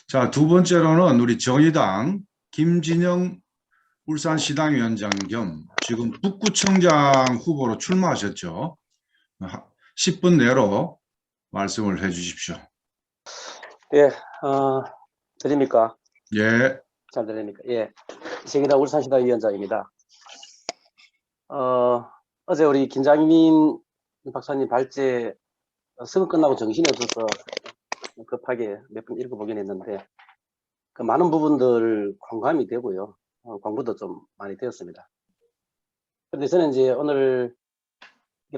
자, 두 번째로는 우리 정의당 김진영 울산시당위원장 겸 지금 북구청장 후보로 출마하셨죠. 10분 내로 말씀을 해 주십시오. 예, 들립니까? 예. 잘 들립니까? 예. 정의당 울산시당 위원장입니다. 어제 우리 김장민 박사님 발제 수업 끝나고 정신이 없어서 급하게 몇 번 읽어보긴 했는데 그 많은 부분들 공감이 되고요. 공부도 좀 많이 되었습니다. 그런데 저는 이제 오늘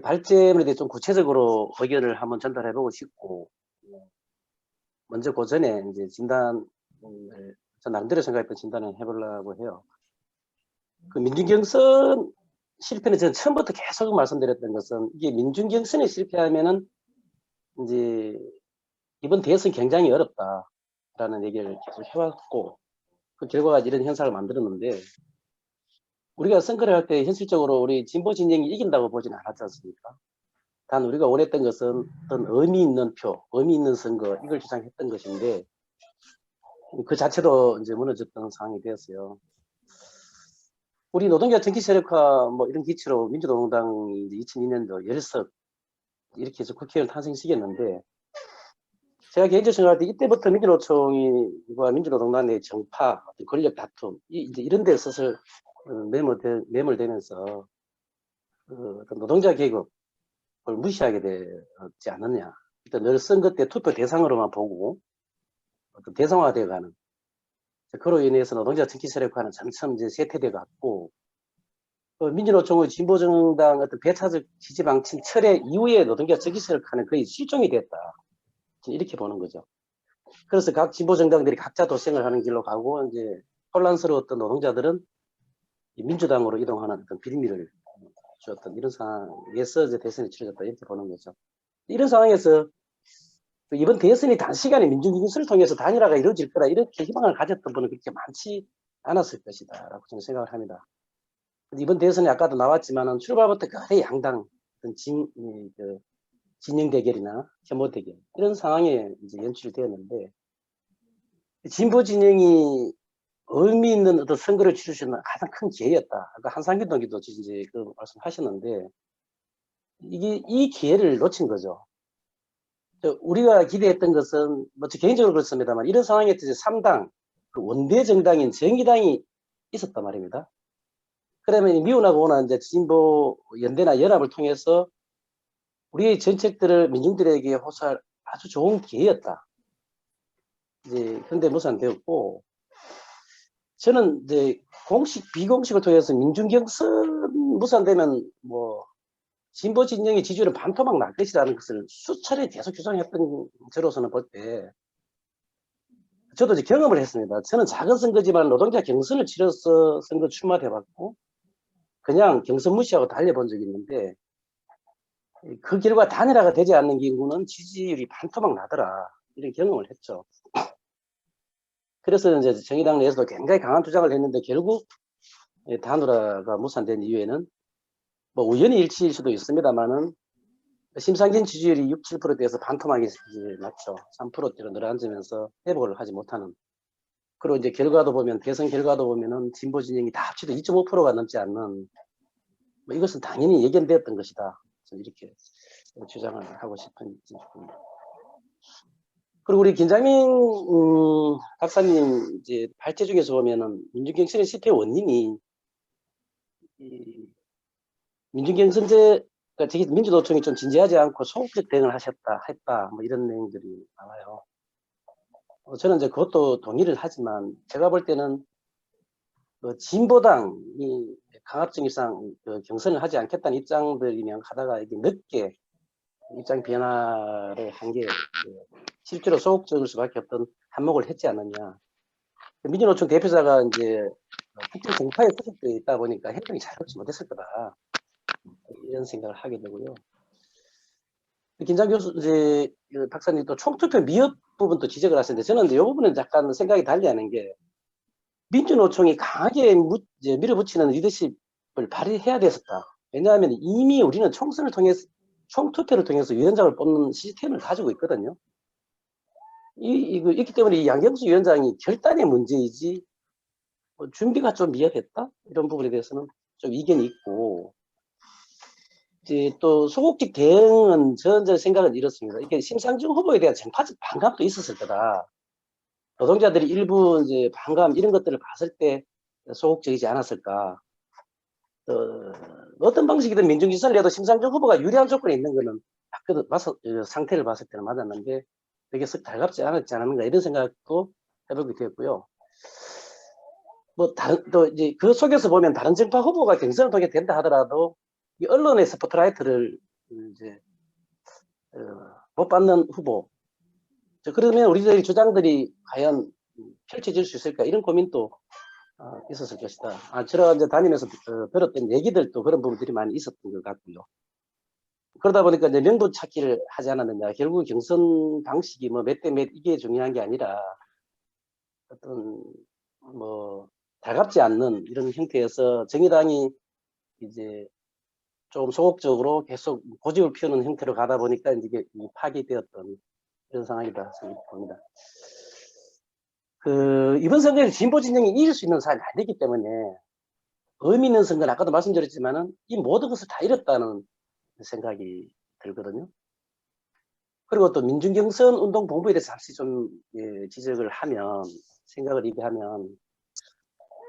발제물에 대해 좀 구체적으로 의견을 한번 전달해보고 싶고, 먼저 그 전에 이제 진단을, 저 나름대로 생각했던 진단을 해보려고 해요. 그 민중경선 실패는 저는 처음부터 계속 말씀드렸던 것은 이게 민중경선에 실패하면은 이제 이번 대선 굉장히 어렵다라는 얘기를 계속 해왔고, 그 결과가 이런 현상을 만들었는데, 우리가 선거를 할 때 현실적으로 우리 진보 진영이 이긴다고 보진 않았지 않습니까? 단 우리가 원했던 것은 어떤 의미 있는 표, 의미 있는 선거, 이걸 주장했던 것인데, 그 자체도 이제 무너졌던 상황이 되었어요. 우리 노동자 정치 세력화 뭐 이런 기치로 민주노동당이 2002년도 10석 이렇게 해서 국회의원 탄생시켰는데, 제가 개인적으로 생각할 때 이때부터 민주노총과 민주노동당의 정파, 권력 다툼, 이제 이런 데 슬슬 매몰되면서 노동자 계급을 무시하게 되지 않느냐. 일단 늘 선거 때 투표 대상으로만 보고 어떤 대상화되어가는, 그로 인해서 노동자 정치 세력화는 점점 이제 쇠퇴돼 갔고, 민주노총의 진보정당 어떤 배타적 지지 방침 철회 이후에 노동자 정치 세력화는 거의 실종이 됐다. 이렇게 보는 거죠. 그래서 각 진보정당들이 각자 도생을 하는 길로 가고, 이제 혼란스러웠던 노동자들은 민주당으로 이동하는 어떤 빌미를 주었던 이런 상황에서 이제 대선이 치러졌다, 이렇게 보는 거죠. 이런 상황에서 이번 대선이 단시간에 민중경선을 통해서 단일화가 이루어질 거라 이렇게 희망을 가졌던 분은 그렇게 많지 않았을 것이다 라고 저는 생각을 합니다. 이번 대선이 아까도 나왔지만은 출발부터 거의 양당 진영 대결이나 혐오 대결 이런 상황에 이제 연출되었는데, 진보 진영이 의미 있는 어떤 선거를 치를 수 있는 가장 큰 기회였다. 아까 한상균 동기도 이제 그 말씀하셨는데, 이 기회를 놓친 거죠. 우리가 기대했던 것은, 뭐, 저 개인적으로 그렇습니다만, 이런 상황에서 이제 3당, 그 원대 정당인 정의당이 있었단 말입니다. 그러면 미운하고 오나 이제 진보 연대나 연합을 통해서 우리의 정책들을 민중들에게 호소할 아주 좋은 기회였다. 이제, 근데 무산되었고, 저는 이제 공식, 비공식을 통해서 민중경선 무산되면 뭐, 진보 진영의 지지율은 반토막 날 것이라는 것을 수차례 계속 주장했던 저로서는 볼 때, 저도 이제 경험을 했습니다. 저는 작은 선거지만 노동자 경선을 치러서 선거 출마해봤고, 그냥 경선 무시하고 달려본 적이 있는데, 그 결과 단일화가 되지 않는 경우는 지지율이 반토막 나더라. 이런 경험을 했죠. 그래서 이제 정의당 내에서도 굉장히 강한 주장을 했는데, 결국 단일화가 무산된 이유에는 뭐 우연히 일치일 수도 있습니다만은, 심상정 지지율이 6, 7%대에서 반토막이 났죠. 3%대로 늘어앉으면서 회복을 하지 못하는. 그리고 이제 결과도 보면, 대선 결과도 보면은 진보 진영이 다 합쳐도 2.5%가 넘지 않는, 뭐 이것은 당연히 예견되었던 것이다. 이렇게 주장을 하고 싶은 부분입니다. 그리고 우리 김장민 박사님 이제 발제 중에서 보면은 민중경선의 실패 원인이 민중경선제, 그러니까 민주노총이 좀 진지하지 않고 소극적 대응을 했다, 뭐 이런 내용들이 나와요. 저는 이제 그것도 동의를 하지만, 제가 볼 때는 진보당이 강압적이상 경선을 하지 않겠다는 입장들이면 가다가 이게 늦게 입장 변화를 한 게 실제로 소극적일 수밖에 없던 한몫을 했지 않느냐. 민주노총 대표자가 이제 국정 정파에 소속되어 있다 보니까 행동이 자유롭지 못했을 거다, 이런 생각을 하게 되고요. 김장 교수, 이제 박사님 또 총투표 미흡 부분도 지적을 하시는데, 저는 이 부분은 약간 생각이 달리하는 게, 민주노총이 강하게 밀어붙이는 리더십을 발휘해야 됐었다. 왜냐하면 이미 우리는 총선을 통해서, 총투표를 통해서 위원장을 뽑는 시스템을 가지고 있거든요. 있기 때문에 이 양경수 위원장이 결단의 문제이지 뭐 준비가 좀 미흡했다 이런 부분에 대해서는 좀 이견이 있고, 이제 또 소극적 대응은 저는 생각은 이렇습니다. 이게 심상정 후보에 대한 정파적 반감도 있었을 거다. 노동자들이 일부 이제 반감 이런 것들을 봤을 때 소극적이지 않았을까. 어떤 방식이든 민중지선을 해도 심상정 후보가 유리한 조건이 있는 거는 상태를 봤을 때는 맞았는데 되게 썩 달갑지 않았지 않았는가 이런 생각도 해보게 되었고요. 뭐 또 이제 그 속에서 보면 다른 정파 후보가 경선을 통해 된다 하더라도 이 언론의 스포트라이트를 이제 못 받는 후보. 그러면 우리들의 주장들이 과연 펼쳐질 수 있을까 이런 고민도 있었을 것이다. 저런 이제 다니면서 들었던 얘기들도 그런 부분들이 많이 있었던 것 같고요. 그러다 보니까 이제 명분 찾기를 하지 않았느냐. 결국 경선 방식이 뭐 몇 대 몇 이게 중요한 게 아니라 어떤 뭐 달갑지 않는 이런 형태에서 정의당이 이제 좀 소극적으로 계속 고집을 피우는 형태로 가다 보니까 이게 파기되었던 이런 상황이다 생각합니다. 이번 선거에서 진보 진영이 이길 수 있는 사안이 아니기 때문에 의미 있는 선거는 아까도 말씀드렸지만은 이 모든 것을 다 잃었다는 생각이 들거든요. 그리고 또 민중경선 운동 본부에 대해서 잠시 좀 지적을 하면, 생각을 얘기하면,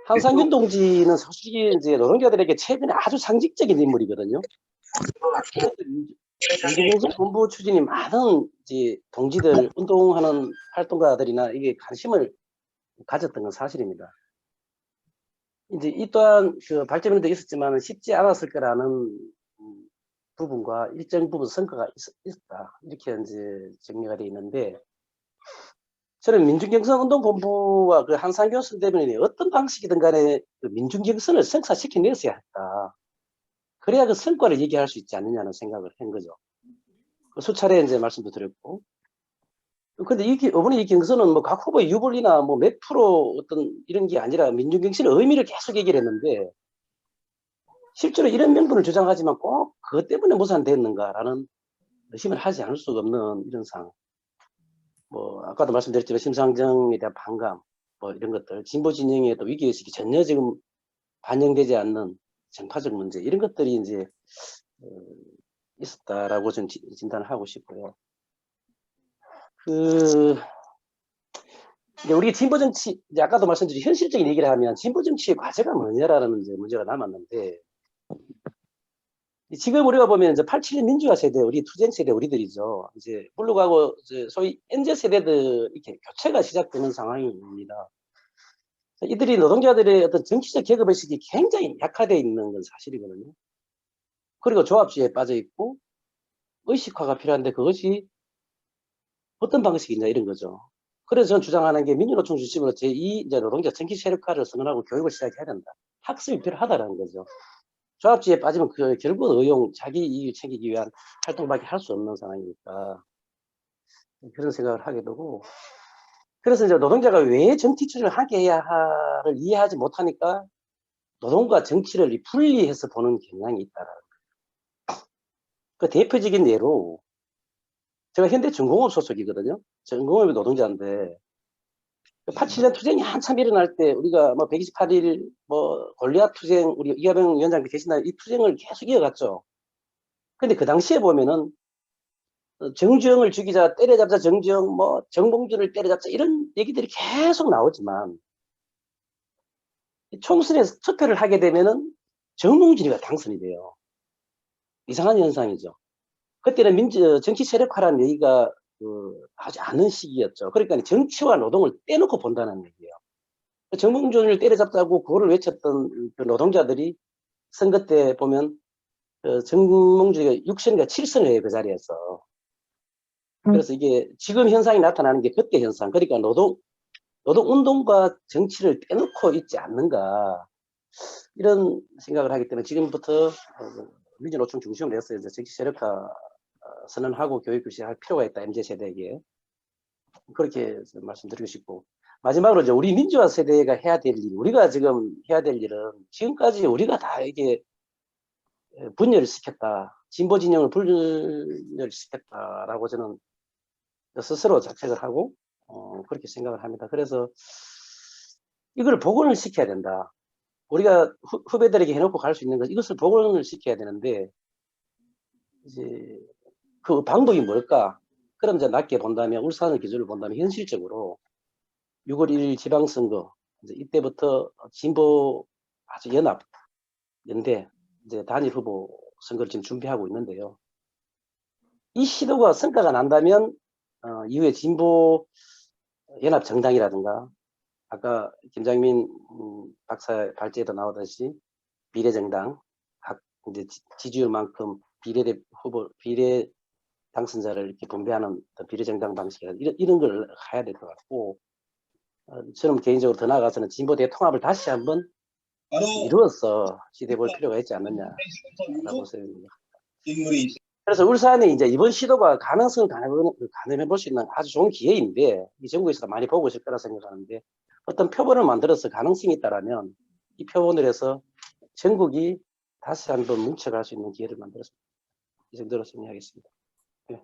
한상균 동지는 솔직히 이제 노동자들에게 최근에 아주 상징적인 인물이거든요. 민중경선 본부 추진이 많은 이제 동지들, 운동하는 활동가들이나 이게 관심을 가졌던 건 사실입니다. 이제 이 또한 그 발전도 있었지만 쉽지 않았을 거라는 부분과 일정 부분 성과가 있었다. 이렇게 이제 정리가 되어 있는데, 저는 민중경선운동본부와 그 한상균 선대변인이 어떤 방식이든 간에 그 민중경선을 성사시켜냈어야 했다. 그래야 그 성과를 얘기할 수 있지 않느냐는 생각을 한 거죠. 수차례 이제 말씀도 드렸고. 근데 이번에 이 경선은 뭐 각 후보의 유불리나 뭐 몇 프로 어떤 이런 게 아니라 민중경선의 의미를 계속 얘기를 했는데, 실제로 이런 명분을 주장하지만 꼭 그것 때문에 무산됐는가라는 의심을 하지 않을 수가 없는 이런 상황. 뭐 아까도 말씀드렸지만 심상정에 대한 반감, 뭐 이런 것들, 진보 진영의 또 위기의식이 전혀 지금 반영되지 않는 정파적 문제 이런 것들이 이제 있었다라고 좀 진단을 하고 싶고요. 이제 우리 진보 정치, 이제 아까도 말씀드린 현실적인 얘기를 하면 진보 정치의 과제가 뭐냐라는 이제 문제가 남았는데, 지금 우리가 보면 이제 87년 민주화 세대, 우리 투쟁 세대 우리들이죠. 이제 물러가고 이제 소위 MZ 세대들 이렇게 교체가 시작되는 상황입니다. 이들이 노동자들의 어떤 정치적 계급의식이 굉장히 약화되어 있는 건 사실이거든요. 그리고 조합주의에 빠져 있고 의식화가 필요한데 그것이 어떤 방식이냐 이런 거죠. 그래서 저는 주장하는 게 민주노총 중심으로 제2 이제 노동자 정치 세력화를 선언하고 교육을 시작해야 된다. 학습이 필요하다라는 거죠. 조합주의에 빠지면 결국 의용, 자기 이익을 챙기기 위한 활동밖에 할 수 없는 상황이니까 그런 생각을 하게 되고, 그래서 이제 노동자가 왜 정치 추진을 하게 해야 하를 이해하지 못하니까 노동과 정치를 분리해서 보는 경향이 있다라는 거예요. 그 대표적인 예로 제가 현대중공업 소속이거든요. 중공업의 노동자인데 87년 투쟁이 한참 일어날 때 우리가 뭐 128일 뭐 골리앗 투쟁, 우리 이하병 위원장도 계시나 이 투쟁을 계속 이어갔죠. 근데 그 당시에 보면은 정주영을 죽이자, 때려잡자 정주영, 뭐 정봉준을 때려잡자 이런 얘기들이 계속 나오지만 총선에서 투표를 하게 되면은 정봉준이가 당선이 돼요. 이상한 현상이죠. 그때는 정치 세력화라는 얘기가 하지 않은 시기였죠. 그러니까 정치와 노동을 떼놓고 본다는 얘기예요. 정봉준을 때려잡자고 그거를 외쳤던 그 노동자들이 선거 때 보면 정봉준이가 6선인가 7선을 해요, 그 자리에서. 그래서 이게 지금 현상이 나타나는 게 그때 현상. 그러니까 노동운동과 정치를 떼놓고 있지 않는가. 이런 생각을 하기 때문에 지금부터 민주노총 중심으로 해서 이제 정치 세력화 선언하고 교육을 시작할 필요가 있다. MZ세대에게. 그렇게 말씀드리고 싶고. 마지막으로 이제 우리 민주화 세대가 해야 될 일, 우리가 지금 해야 될 일은 지금까지 우리가 다 이게 분열을 시켰다. 진보 진영을 분열시켰다라고 저는 스스로 자책을 하고, 그렇게 생각을 합니다. 그래서 이걸 복원을 시켜야 된다. 우리가 후배들에게 해놓고 갈 수 있는 것, 이것을 복원을 시켜야 되는데, 이제 그 방법이 뭘까? 그럼 이제 낮게 본다면, 울산의 기준을 본다면 현실적으로 6월 1일 지방선거, 이제 이때부터 진보 아주 연대, 이제 단일 후보 선거를 지금 준비하고 있는데요. 이 시도가 성과가 난다면, 이후에 진보 연합 정당이라든가, 아까 김장민 박사 발제에도 나오듯이 비례정당, 각 이제 지지율만큼 비례 당선자를 이렇게 분배하는 비례정당 방식이라 이런 걸 해야 될 것 같고, 저는 개인적으로 더 나아가서는 진보 대통합을 다시 한번 이루어서 시도해 볼 필요가 있지 않느냐라고 생각합니다. 그래서 울산이 이제 이번 시도가 가능성을 가늠해 볼 수 있는 아주 좋은 기회인데, 이 전국에서 많이 보고 있을 거라 생각하는데, 어떤 표본을 만들어서 가능성이 있다라면 이 표본을 해서 전국이 다시 한번 뭉쳐갈 수 있는 기회를 만들었습니다. 이 정도로 정리하겠습니다. 네.